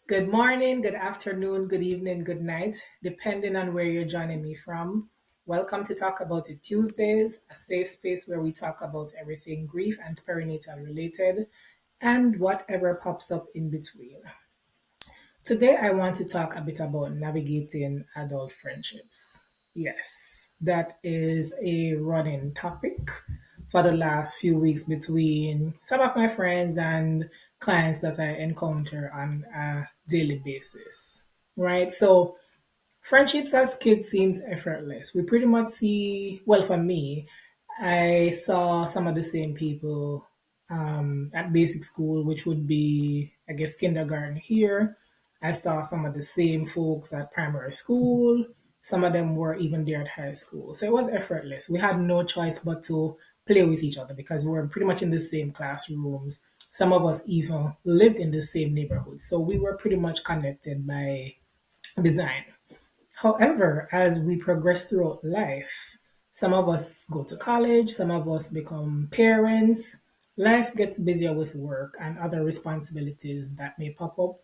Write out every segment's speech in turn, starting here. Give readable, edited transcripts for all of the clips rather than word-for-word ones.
Good morning, good afternoon, good evening, good night, depending on where you're joining me from. Welcome to Talk About It Tuesdays, a safe space where we talk about everything grief and perinatal related and whatever pops up in between. Today, I want to talk a bit about navigating adult friendships. Yes, that is a running topic for the last few weeks between some of my friends and clients that I encounter on a daily basis. Right? So, friendships as kids seems effortless. We pretty much see, well, for me, I saw some of the same people at basic school, which would be, I guess, kindergarten here. I saw some of the same folks at primary school. Some of them were even there at high school. So it was effortless. We had no choice but to play with each other because we were pretty much in the same classrooms. Some of us even lived in the same neighborhood. So we were pretty much connected by design. However, as we progress throughout life, some of us go to college, some of us become parents. Life gets busier with work and other responsibilities that may pop up,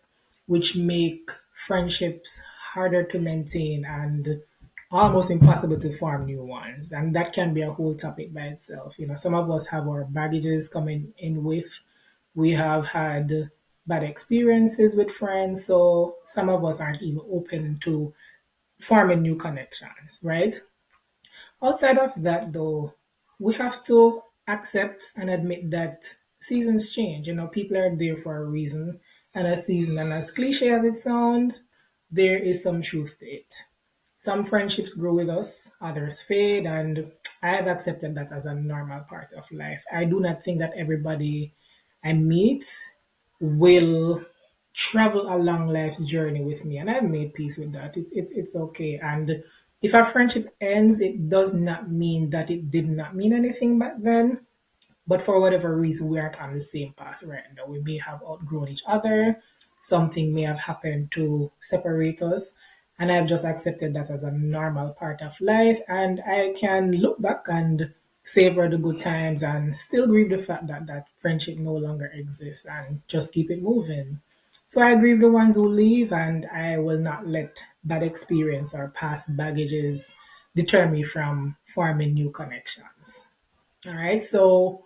which make friendships harder to maintain and almost impossible to form new ones. And that can be a whole topic by itself. Some of us have our baggages coming in with. We have had bad experiences with friends, so some of us aren't even open to forming new connections, right? Outside of that, though, we have to accept and admit that seasons change. People are there for a reason and a season. And as cliche as it sounds, there is some truth to it. Some friendships grow with us, others fade, and I have accepted that as a normal part of life. I do not think that everybody I meet will travel along life's journey with me, and I've made peace with that. It's okay. And if our friendship ends, it does not mean that it did not mean anything back then. But for whatever reason, we aren't on the same path right now. We may have outgrown each other. Something may have happened to separate us. And I've just accepted that as a normal part of life. And I can look back and savor the good times and still grieve the fact that that friendship no longer exists and just keep it moving. So I grieve the ones who leave, and I will not let bad experience or past baggages deter me from forming new connections. All right. So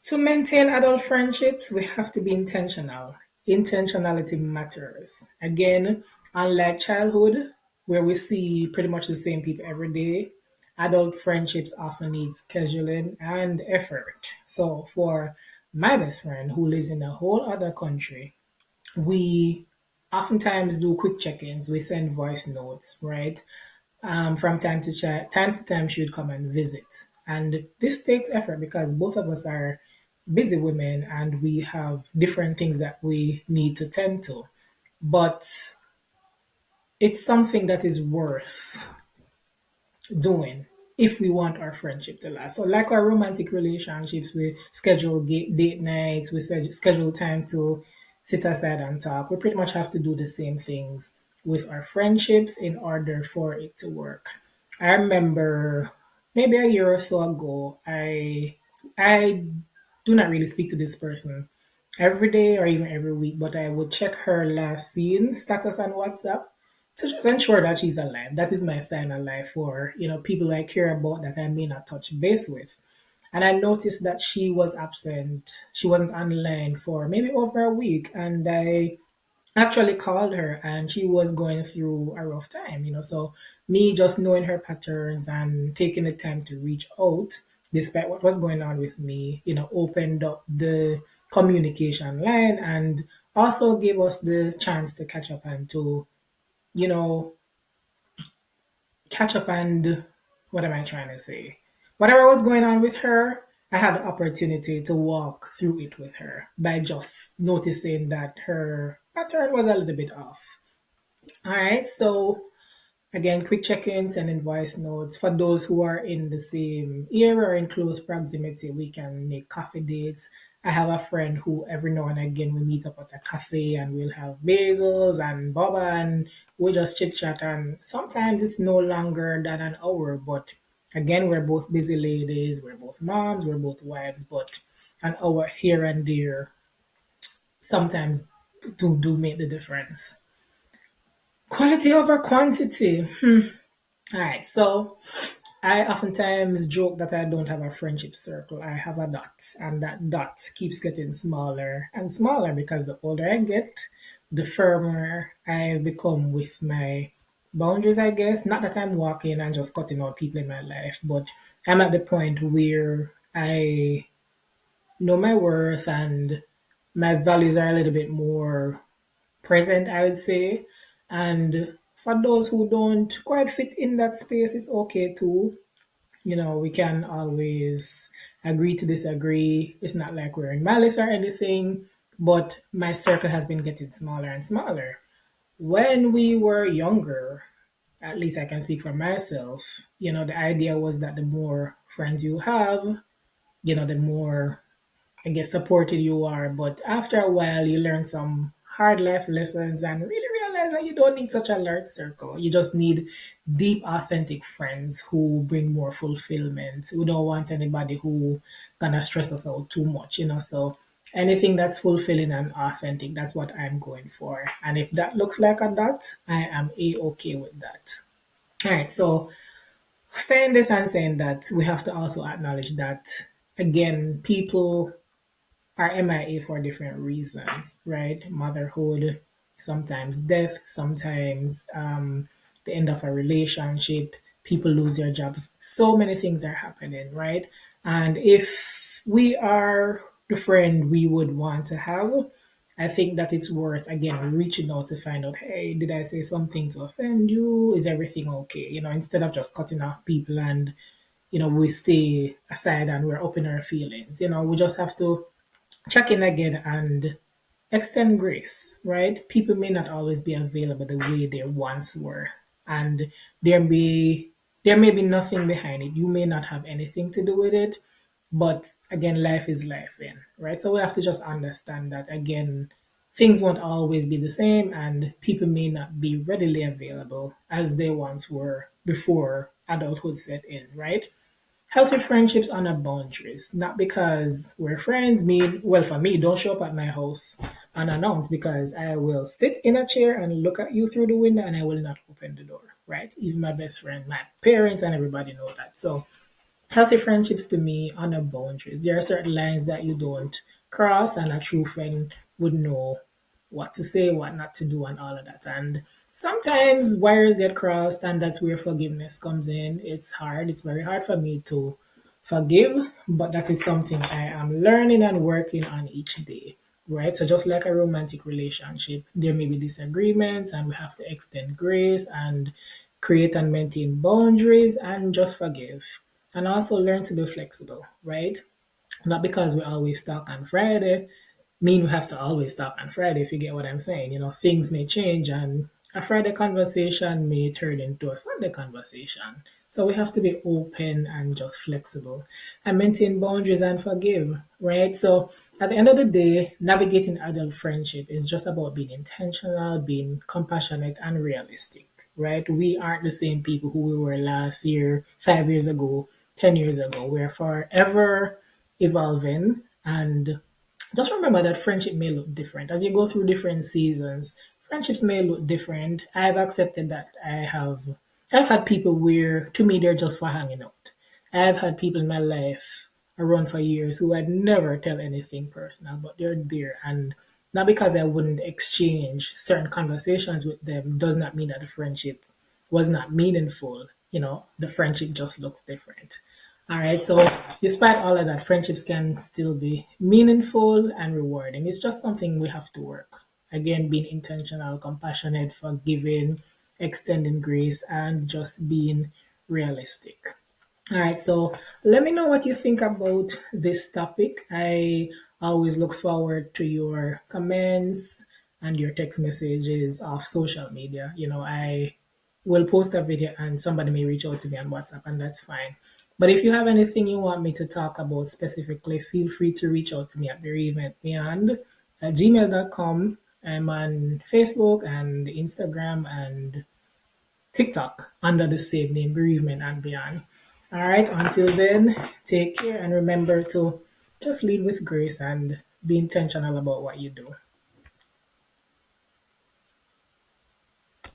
to maintain adult friendships, we have to be intentional. Intentionality matters. Again, unlike childhood, where we see pretty much the same people every day, adult friendships often need scheduling and effort. So, for my best friend who lives in a whole other country, we oftentimes do quick check-ins. We send voice notes, right? From time to time, she would come and visit. And this takes effort because both of us are busy women and we have different things that we need to tend to. But it's something that is worth doing if we want our friendship to last. So, like our romantic relationships, we schedule date nights, we schedule time to sit aside and talk. We pretty much have to do the same things with our friendships in order for it to work. I remember maybe a year or so ago, I do not really speak to this person every day or even every week, but I would check her last seen status on WhatsApp to just ensure that she's alive. That is my sign of life for, people I care about that I may not touch base with. And I noticed that she was absent. She wasn't online for maybe over a week. And I actually called her and she was going through a rough time. So me just knowing her patterns and taking the time to reach out despite what was going on with me, opened up the communication line and also gave us the chance to catch up and to, you know, catch up and what am I trying to say? Whatever was going on with her, I had the opportunity to walk through it with her by just noticing that her pattern was a little bit off. All right, so again, quick check-ins and voice notes. For those who are in the same area or in close proximity, we can make coffee dates. I have a friend who every now and again we meet up at a cafe and we'll have bagels and boba and we just chit chat and sometimes it's no longer than an hour, but again we're both busy ladies, we're both moms, we're both wives, but an hour here and there sometimes do make the difference. Quality over quantity. All right, so I oftentimes joke that I don't have a friendship circle. I have a dot, and that dot keeps getting smaller and smaller because the older I get, the firmer I become with my boundaries, I guess. Not that I'm walking and just cutting out people in my life, but I'm at the point where I know my worth and my values are a little bit more present, I would say. And for those who don't quite fit in that space, it's okay too. We can always agree to disagree. It's not like we're in malice or anything, but my circle has been getting smaller and smaller. When we were younger, at least I can speak for myself, the idea was that the more friends you have, the more I guess supported you are. But after a while, you learn some hard life lessons and really realize that you don't need such a large circle. You just need deep, authentic friends who bring more fulfillment. We don't want anybody who gonna stress us out too much. So anything that's fulfilling and authentic, that's what I'm going for. And if that looks like a dot, I am a-okay with that. All right, so saying this and saying that, we have to also acknowledge that again, people are MIA for different reasons, right? Motherhood, sometimes death, sometimes the end of a relationship, people lose their jobs. So many things are happening, right? And if we are the friend we would want to have, I think that it's worth, again, reaching out to find out, hey, did I say something to offend you? Is everything okay? Instead of just cutting off people and, we stay aside and we're up in our feelings. We just have to check in again and extend grace, right? People may not always be available the way they once were. And there may there may be nothing behind it. You may not have anything to do with it. But again, life is life in, right? So we have to just understand that again, things won't always be the same and people may not be readily available as they once were before adulthood set in, right? Healthy friendships honor boundaries, not because we're friends mean, well, for me, don't show up at my house unannounced because I will sit in a chair and look at you through the window and I will not open the door, right? Even my best friend, my parents, and everybody know that. So healthy friendships to me honor boundaries. There are certain lines that you don't cross, and a true friend would know what to say, what not to do, and all of that. And sometimes wires get crossed, and that's where forgiveness comes in. It's hard, it's very hard for me to forgive, but that is something I am learning and working on each day. Right? So, just like a romantic relationship, there may be disagreements, and we have to extend grace and create and maintain boundaries and just forgive. And also learn to be flexible, right? Not because we always talk on Friday, mean we have to always talk on Friday, if you get what I'm saying. Things may change and a Friday conversation may turn into a Sunday conversation. So we have to be open and just flexible and maintain boundaries and forgive, right? So at the end of the day, navigating adult friendship is just about being intentional, being compassionate and realistic, right? We aren't the same people who we were last year, 5 years ago, 10 years ago. We're forever evolving and just remember that friendship may look different as you go through different seasons. Friendships may look different. I've accepted that I've had people where to me they're just for hanging out. I've had people in my life around for years who I'd never tell anything personal, but they're there. And not because I wouldn't exchange certain conversations with them does not mean that the friendship was not meaningful. The friendship just looks different. All right. So, despite all of that, friendships can still be meaningful and rewarding. It's just something we have to work. Again, being intentional, compassionate, forgiving, extending grace, and just being realistic. All right, so let me know what you think about this topic. I always look forward to your comments and your text messages off social media. I will post a video and somebody may reach out to me on WhatsApp, and that's fine. But if you have anything you want me to talk about specifically, feel free to reach out to me at bereavementbeyond at gmail.com. I'm on Facebook and Instagram and TikTok under the same name, Bereavement and Beyond. All right, until then, take care and remember to just lead with grace and be intentional about what you do.